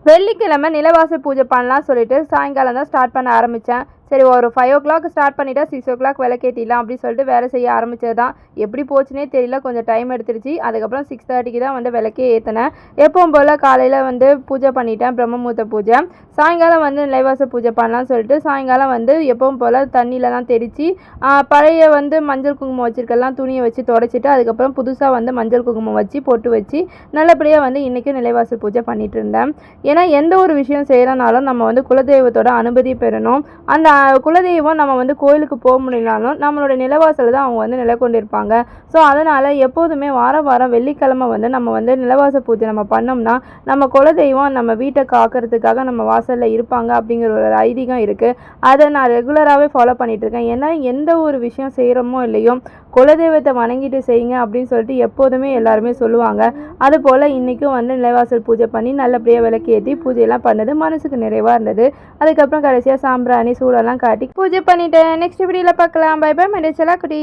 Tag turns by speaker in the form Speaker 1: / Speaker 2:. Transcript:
Speaker 1: வெள்ளிக்கிழமை நிலவாசல் பூஜை பண்ணலாம் சொல்லிட்டு சாயங்காலம் தான் ஸ்டார்ட் பண்ண ஆரம்பித்தேன். சரி, ஒரு 5 o'clock ஸ்டார்ட் பண்ணிவிட்டா 6 o'clock விளக்கேற்றிடலாம் அப்படின்னு சொல்லிட்டு வேலை செய்ய ஆரம்பித்தது தான். எப்படி போச்சுன்னே தெரியல, கொஞ்சம் டைம் எடுத்துருச்சு. அதுக்கப்புறம் 6:30க்கு தான் வந்து விளக்கே ஏற்றினேன். எப்பவும் போல் காலையில் வந்து பூஜை பண்ணிட்டேன், பிரம்மமுகூர்த்த பூஜை. சாயங்காலம் வந்து நிலைவாசல் பூஜை பண்ணலாம்னு சொல்லிட்டு சாயங்காலம் வந்து எப்பவும் போல் தண்ணியிலலாம் தெளித்து பழைய வந்து மஞ்சள் குங்குமம் வச்சுருக்கலாம் துணியை வச்சு தொடச்சிட்டு அதுக்கப்புறம் புதுசாக வந்து மஞ்சள் குங்குமம் வச்சு பொட்டு வச்சு நல்லபடியாக வந்து இன்றைக்கி நிலைவாசல் பூஜை பண்ணிகிட்டு இருந்தேன். ஏன்னா எந்த ஒரு விஷயம் செய்கிறனாலும் நம்ம வந்து குலதெய்வத்தோட அனுமதி பெறணும். அந்த குலதெய்வம் நம்ம வந்து கோயிலுக்கு போக முடியலனாலும் நம்மளோட நிலவாசல் தான் அவங்க வந்து நிலை கொண்டிருப்பாங்க. ஸோ அதனால் எப்போதுமே வாரம் வெள்ளிக்கிழமை வந்து நம்ம வந்து நிலவாசல் பூஜை நம்ம பண்ணோம்னா நம்ம குலதெய்வம் நம்ம வீட்டை காக்கிறதுக்காக நம்ம வாசலில் இருப்பாங்க அப்படிங்கிற ஒரு ஐதீகம் இருக்குது. அதை நான் ரெகுலராகவே ஃபாலோ பண்ணிகிட்ருக்கேன். ஏன்னா எந்த ஒரு விஷயம் செய்கிறோமோ இல்லையோ குலதெய்வத்தை வணங்கிட்டு செய்யுங்க அப்படின்னு சொல்லிட்டு எப்போதுமே எல்லாருமே சொல்லுவாங்க. அதுபோல் இன்றைக்கும் வந்து நிலைவாசல் பூஜை பண்ணி நல்லபடியாக விளக்கேற்றி பூஜையெல்லாம் பண்ணது மனசுக்கு நிறைவாக இருந்தது. அதுக்கப்புறம் கடைசியாக சாம்பிராணி சூடெல்லாம் காட்டி பூஜை பண்ணிட்டேன். நெக்ஸ்ட் வீடியோவில் பார்க்கலாம். By by. மண்டே செல்லா குட்டி.